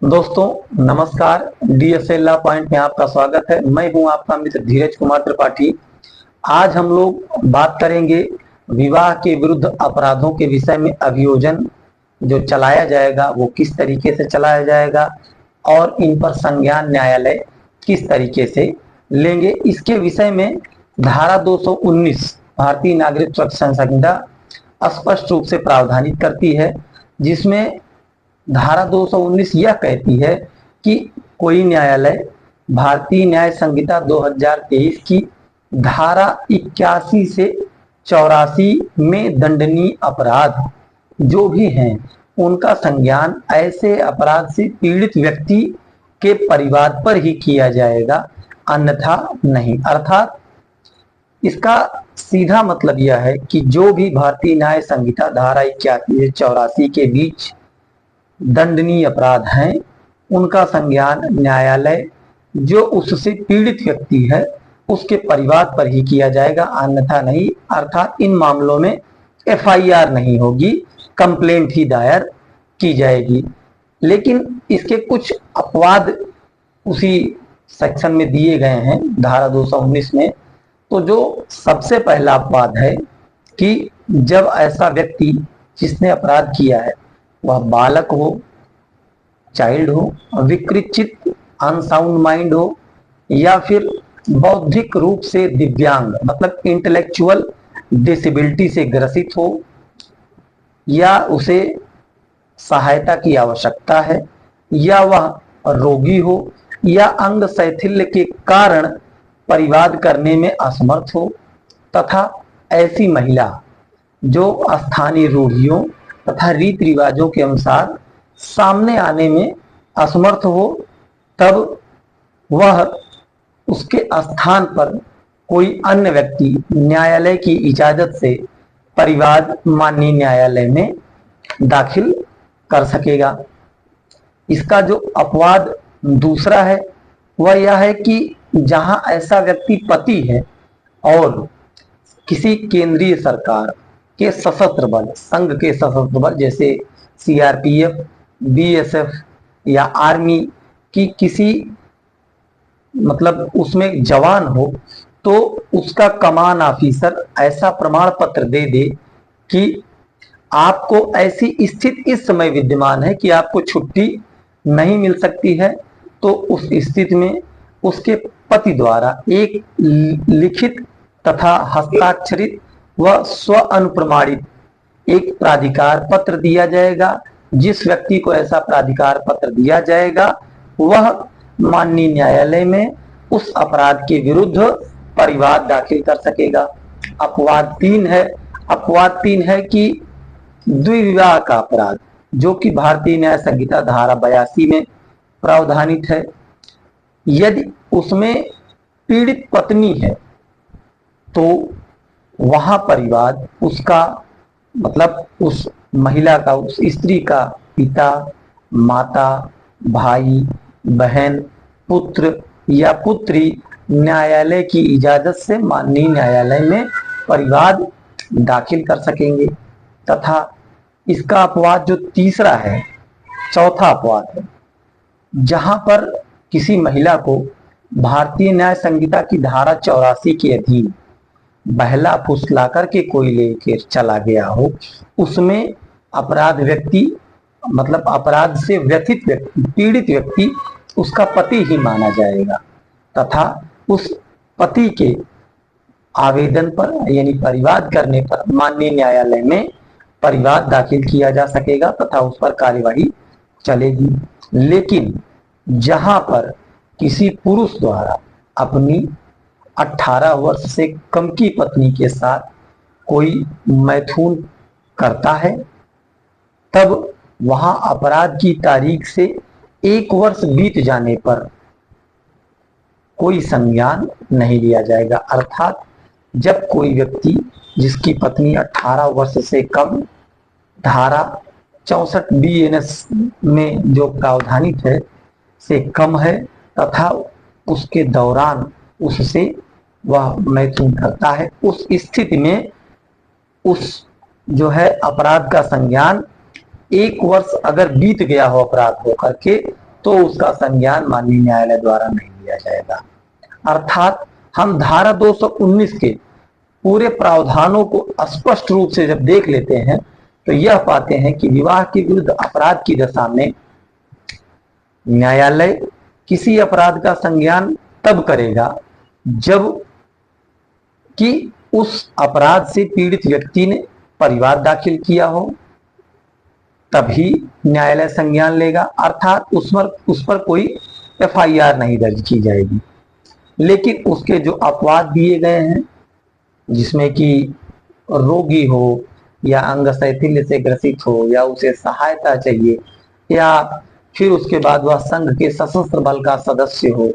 दोस्तों नमस्कार। DSL law point में आपका स्वागत है। मैं हूं आपका मित्र धीरज कुमार त्रिपाठी। आज हम लोग बात करेंगे विवाह के विरुद्ध अपराधों के विषय में। अभियोजन जो चलाया जाएगा वो किस तरीके से चलाया जाएगा और इन पर संज्ञान न्यायालय किस तरीके से लेंगे, इसके विषय में धारा 219 भारतीय नागरिक सुरक्षा संहिता स्पष्ट रूप से प्रावधानित करती है, जिसमें धारा 219 यह कहती है कि कोई न्यायालय भारतीय न्याय संहिता 2023 की धारा 81 से 84 में दंडनीय अपराध जो भी हैं उनका संज्ञान ऐसे अपराध से पीड़ित व्यक्ति के परिवार पर ही किया जाएगा, अन्यथा नहीं। अर्थात इसका सीधा मतलब यह है कि जो भी भारतीय न्याय संहिता धारा 81 से 84 के बीच दंडनीय अपराध हैं उनका संज्ञान न्यायालय जो उससे पीड़ित व्यक्ति है उसके परिवार पर ही किया जाएगा, अन्यथा नहीं। अर्थात इन मामलों में एफआईआर नहीं होगी, कंप्लेंट ही दायर की जाएगी। लेकिन इसके कुछ अपवाद उसी सेक्शन में दिए गए हैं धारा 219 में। तो जो सबसे पहला अपवाद है कि जब ऐसा व्यक्ति जिसने अपराध किया है वह बालक हो, चाइल्ड हो, विकृत चित्त, अनसाउंड माइंड हो, या फिर बौद्धिक रूप से दिव्यांग मतलब इंटेलेक्चुअल डिसेबिलिटी से ग्रसित हो, या उसे सहायता की आवश्यकता है, या वह रोगी हो, या अंग शैथिल्य के कारण परिवाद करने में असमर्थ हो, तथा ऐसी महिला जो स्थानीय रूढ़ियों तथा रीति रिवाजों के अनुसार सामने आने में असमर्थ हो, तब वह उसके स्थान पर कोई अन्य व्यक्ति न्यायालय की इजाजत से परिवाद माननीय न्यायालय में दाखिल कर सकेगा। इसका जो अपवाद दूसरा है वह यह है कि जहां ऐसा व्यक्ति पति है और किसी केंद्रीय सरकार के सशस्त्र बल, संघ के सशस्त्र बल जैसे सीआरपीएफ, बीएसएफ या आर्मी की किसी मतलब उसमें जवान हो, तो उसका कमान ऑफिसर ऐसा प्रमाण पत्र दे दे कि आपको ऐसी स्थिति इस समय विद्यमान है कि आपको छुट्टी नहीं मिल सकती है, तो उस स्थिति में उसके पति द्वारा एक लिखित तथा हस्ताक्षरित व स्व अनुप्रमाणित एक प्राधिकार पत्र दिया जाएगा। जिस व्यक्ति को ऐसा प्राधिकार पत्र दिया जाएगा वह माननीय न्यायालय में उस अपराध के विरुद्ध परिवाद दाखिल कर सकेगा। अपवाद तीन है कि द्विविवाह का अपराध जो कि भारतीय न्याय संहिता धारा 82 में प्रावधानित है। यदि उसमें पीड़ित पत्नी है तो वहां परिवाद उसका मतलब उस महिला का, उस स्त्री का पिता, माता, भाई, बहन, पुत्र या पुत्री न्यायालय की इजाजत से माननीय न्यायालय में परिवाद दाखिल कर सकेंगे। तथा इसका अपवाद जो तीसरा है, चौथा अपवाद है, जहां पर किसी महिला को भारतीय न्याय संहिता की धारा 84 के अधीन बहला फुसला करके कोई लेकर चला गया हो, उसमें अपराध व्यक्ति मतलब अपराध से व्यथित व्यक्ति, पीड़ित व्यक्ति उसका पति ही माना जाएगा, तथा उस पति के आवेदन पर यानी परिवाद करने पर माननीय न्यायालय में परिवाद दाखिल किया जा सकेगा तथा उस पर कार्यवाही चलेगी। लेकिन जहां पर किसी पुरुष द्वारा अपनी 18 वर्ष से कम की पत्नी के साथ कोई मैथुन करता है, तब वहां अपराध की तारीख से 1 वर्ष बीत जाने पर कोई संज्ञान नहीं लिया जाएगा। अर्थात जब कोई व्यक्ति जिसकी पत्नी 18 वर्ष से कम धारा 64 बीएनएस में जो प्रावधानित है से कम है तथा उसके दौरान उससे वह मैथुन करता है, उस स्थिति में उस जो है अपराध का संज्ञान 1 वर्ष अगर बीत गया हो अपराध होकर के, तो उसका संज्ञान माननीय न्यायालय द्वारा नहीं लिया जाएगा। अर्थात हम धारा 219 के पूरे प्रावधानों को स्पष्ट रूप से जब देख लेते हैं तो यह पाते हैं कि विवाह के विरुद्ध अपराध की दशा में न्यायालय किसी अपराध का संज्ञान तब करेगा जब कि उस अपराध से पीड़ित व्यक्ति ने परिवाद दाखिल किया हो, तभी न्यायालय संज्ञान लेगा। अर्थात उस पर कोई एफआईआर नहीं दर्ज की जाएगी। लेकिन उसके जो अपवाद दिए गए हैं, जिसमें कि रोगी हो या अंग शैथिल्य से ग्रसित हो या उसे सहायता चाहिए, या फिर उसके बाद वह संघ के सशस्त्र बल का सदस्य हो,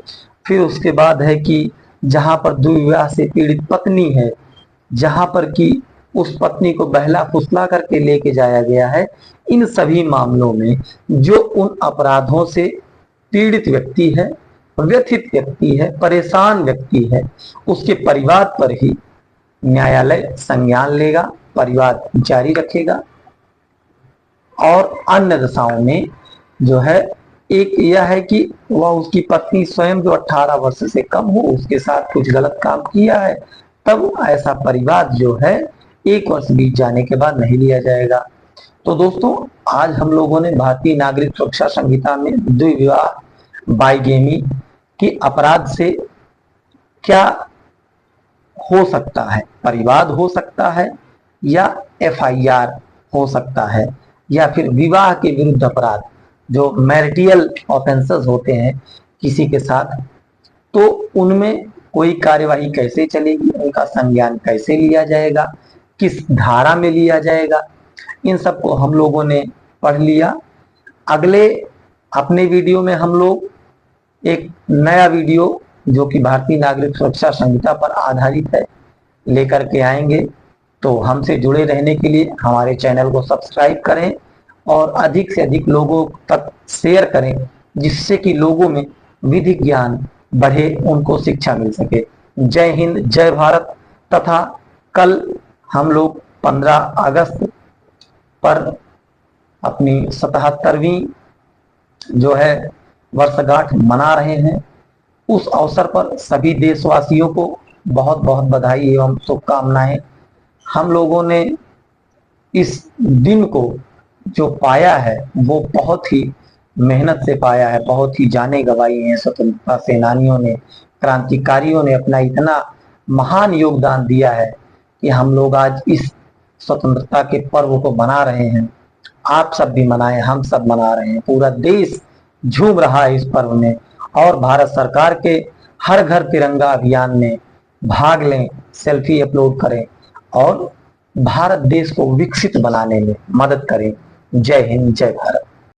फिर उसके बाद है कि जहां पर दुर्विवाह से पीड़ित पत्नी है, जहां पर कि उस पत्नी को बहला फुसला करके लेके जाया गया है, इन सभी मामलों में जो उन अपराधों से पीड़ित व्यक्ति है, व्यथित व्यक्ति है, परेशान व्यक्ति है, उसके परिवार पर ही न्यायालय संज्ञान लेगा, परिवार जारी रखेगा। और अन्य दशाओं में जो है, एक यह है कि वह उसकी पत्नी स्वयं जो 18 वर्ष से कम हो, उसके साथ कुछ गलत काम किया है, तब ऐसा परिवार जो है 1 वर्ष बीत जाने के बाद नहीं लिया जाएगा। तो दोस्तों, आज हम लोगों ने भारतीय नागरिक सुरक्षा संहिता में द्विविवाह बाइगेमी के अपराध से क्या हो सकता है, परिवाद हो सकता है या एफआईआर हो सकता है, या फिर विवाह के विरुद्ध अपराध जो मैरिटियल ऑफेंसेस होते हैं किसी के साथ, तो उनमें कोई कार्यवाही कैसे चलेगी, उनका संज्ञान कैसे लिया जाएगा, किस धारा में लिया जाएगा, इन सब को हम लोगों ने पढ़ लिया। अगले अपने वीडियो में हम लोग एक नया वीडियो जो कि भारतीय नागरिक सुरक्षा संहिता पर आधारित है लेकर के आएंगे। तो हमसे जुड़े रहने के लिए हमारे चैनल को सब्सक्राइब करें और अधिक से अधिक लोगों तक शेयर करें, जिससे कि लोगों में विधिक ज्ञान बढ़े, उनको शिक्षा मिल सके। जय हिंद, जय भारत। तथा कल हम लोग 15 अगस्त पर अपनी 77वीं जो है वर्षगांठ मना रहे हैं। उस अवसर पर सभी देशवासियों को बहुत बहुत बधाई एवं शुभकामनाएं। हम लोगों ने इस दिन को जो पाया है वो बहुत ही मेहनत से पाया है, बहुत ही जानें गंवाई हैं। स्वतंत्रता सेनानियों ने, क्रांतिकारियों ने अपना इतना महान योगदान दिया है कि हम लोग आज इस स्वतंत्रता के पर्व को मना रहे हैं। आप सब भी मनाएं, हम सब मना रहे हैं, पूरा देश झूम रहा है इस पर्व में। और भारत सरकार के हर घर तिरंगा अभियान में भाग लें, सेल्फी अपलोड करें और भारत देश को विकसित बनाने में मदद करें। जय हिंद, जय भारत।